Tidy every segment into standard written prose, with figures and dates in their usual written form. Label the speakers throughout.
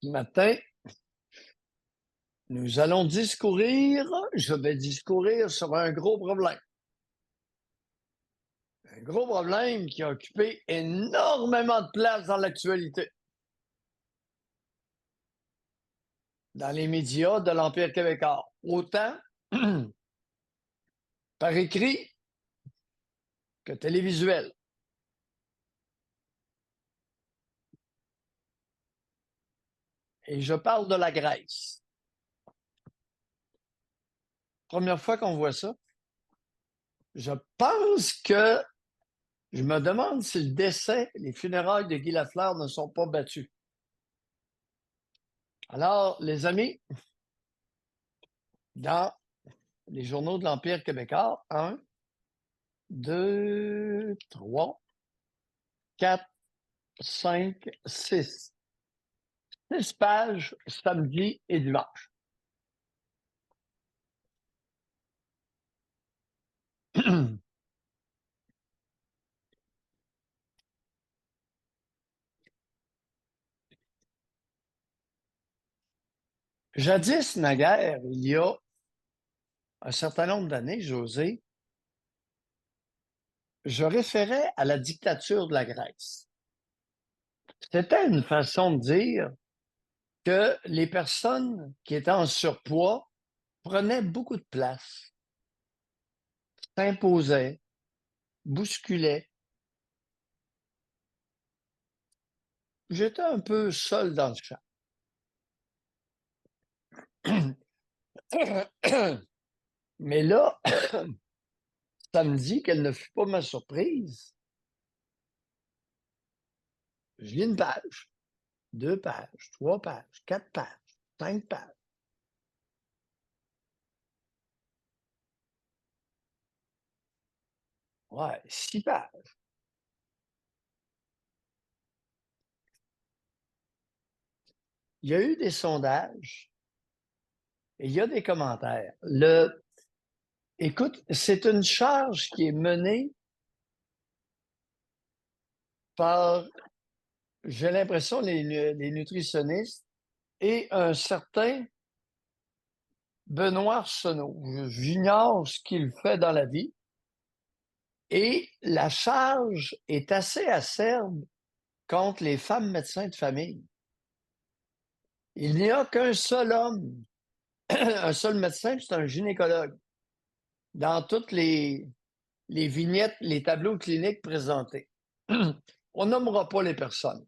Speaker 1: Ce matin, je vais discourir sur un gros problème. Un gros problème qui a occupé énormément de place dans l'actualité. Dans les médias de l'Empire québécois. Autant par écrit que télévisuel. Et je parle de la Grèce. Première fois qu'on voit ça, je me demande si le décès, les funérailles de Guy Lafleur ne sont pas battus. Alors, les amis, dans les journaux de l'Empire québécois, 1, 2, 3, 4, 5, 6. 6 pages samedi et dimanche. Jadis, naguère, il y a un certain nombre d'années, José, je référais à la dictature de la Grèce. C'était une façon de dire que les personnes qui étaient en surpoids prenaient beaucoup de place, s'imposaient, bousculaient. J'étais un peu seul dans le champ. Mais là, samedi, quelle ne fut pas ma surprise, je lis une page, 2 pages, 3 pages, 4 pages, 5 pages. Ouais, 6 pages. Il y a eu des sondages et il y a des commentaires. Écoute, c'est une charge qui est menée par, j'ai l'impression, les nutritionnistes et un certain Benoît Arsenault. J'ignore ce qu'il fait dans la vie. Et la charge est assez acerbe contre les femmes médecins de famille. Il n'y a qu'un seul homme, un seul médecin, c'est un gynécologue. Dans toutes les vignettes, les tableaux cliniques présentés. On nommera pas les personnes.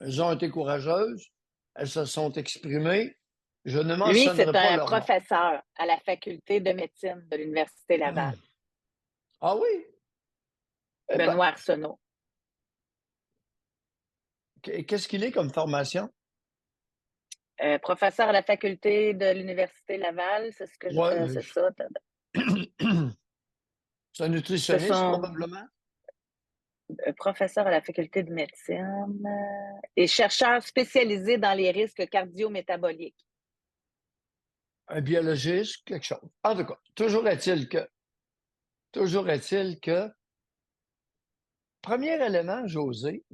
Speaker 1: Elles ont été courageuses, elles se sont exprimées. Je ne
Speaker 2: Lui,
Speaker 1: mentionnerai
Speaker 2: c'est
Speaker 1: pas
Speaker 2: un
Speaker 1: leur nom.
Speaker 2: professeur à la faculté de médecine de l'Université Laval,
Speaker 1: Ah oui? Eh ben,
Speaker 2: Benoît Arsenault.
Speaker 1: qu'est-ce qu'il est comme formation?
Speaker 2: Professeur à la faculté de l'Université Laval, c'est ce que je,
Speaker 1: Ouais,
Speaker 2: c'est ça.
Speaker 1: c'est un
Speaker 2: Ce
Speaker 1: nutritionniste,
Speaker 2: sont
Speaker 1: probablement.
Speaker 2: professeur à la faculté de médecine et chercheur spécialisé dans les risques cardio-métaboliques.
Speaker 1: Un biologiste, quelque chose. En tout cas, toujours est-il que, premier élément, José,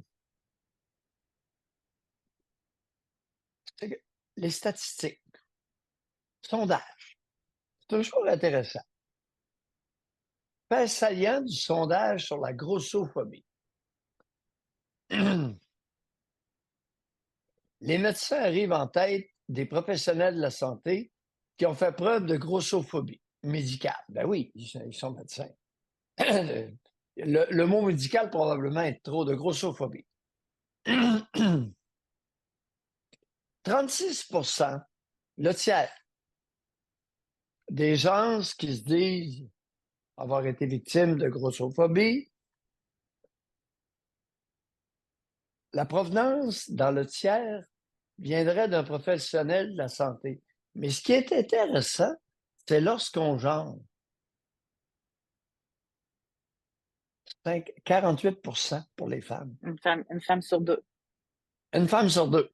Speaker 1: c'est que les statistiques, sondages, c'est toujours intéressant. Fait saillant du sondage sur la grossophobie. Les médecins arrivent en tête des professionnels de la santé qui ont fait preuve de grossophobie médicale. Ben oui, ils sont médecins. Le mot médical probablement est trop de grossophobie. 36%, le tiers des gens qui se disent avoir été victimes de grossophobie, la provenance dans le tiers viendrait d'un professionnel de la santé. Mais ce qui est intéressant, c'est lorsqu'on genre. 48% pour les femmes.
Speaker 2: Une femme sur deux.
Speaker 1: Une femme sur deux.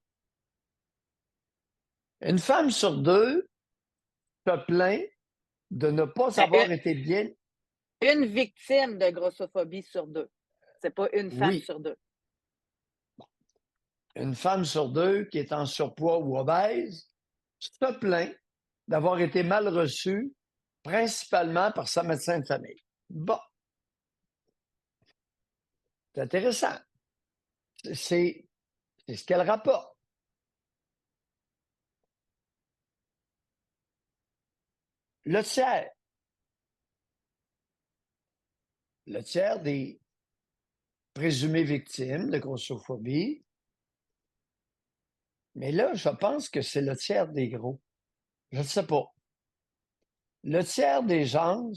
Speaker 1: Une femme sur deux se plaint de ne pas
Speaker 2: Ben,
Speaker 1: avoir été bien.
Speaker 2: une victime de grossophobie sur deux. C'est pas une femme
Speaker 1: Oui.
Speaker 2: sur deux.
Speaker 1: une femme sur deux qui est en surpoids ou obèse se plaint d'avoir été mal reçue, principalement par sa médecin de famille. Bon, c'est intéressant. C'est ce qu'elle rapporte. Le tiers des présumées victimes de grossophobie, mais là, je pense que c'est le tiers des gros. Je ne sais pas. Le tiers des gens,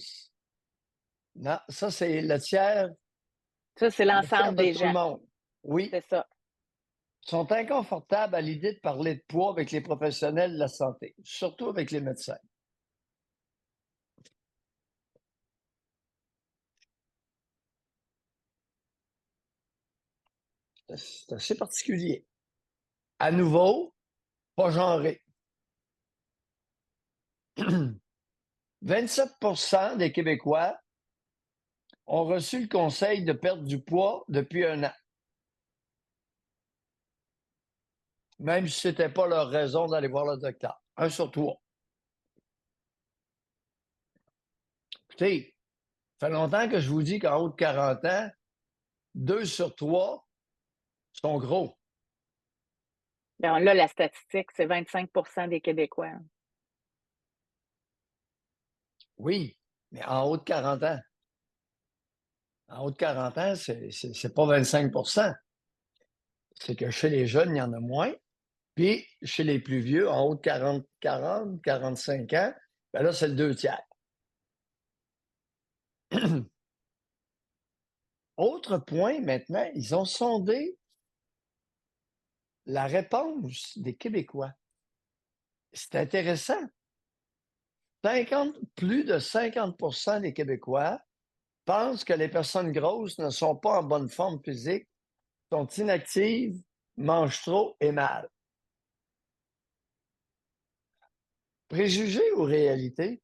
Speaker 1: non, ça c'est
Speaker 2: Ça, c'est
Speaker 1: le tiers
Speaker 2: l'ensemble
Speaker 1: de
Speaker 2: des
Speaker 1: tout le
Speaker 2: gens.
Speaker 1: monde. Oui,
Speaker 2: C'est ça.
Speaker 1: sont inconfortables à l'idée de parler de poids avec les professionnels de la santé, surtout avec les médecins. C'est assez particulier. À nouveau, pas genré. 27% des Québécois ont reçu le conseil de perdre du poids depuis 1 an. Même si ce n'était pas leur raison d'aller voir le docteur. 1 sur 3. Écoutez, ça fait longtemps que je vous dis qu'en haut de 40 ans, 2 sur 3 sont gros.
Speaker 2: Bien, là, la statistique, c'est 25 des Québécois.
Speaker 1: Oui, mais en haut de 40 ans. En haut de 40 ans, c'est pas 25 %. C'est que chez les jeunes, il y en a moins. Puis chez les plus vieux, en haut de 45 ans, ben là, c'est le 2 tiers. Autre point maintenant, ils ont sondé la réponse des Québécois. C'est intéressant. Plus de 50 des Québécois pensent que les personnes grosses ne sont pas en bonne forme physique, sont inactives, mangent trop et mal. Préjugés ou réalité?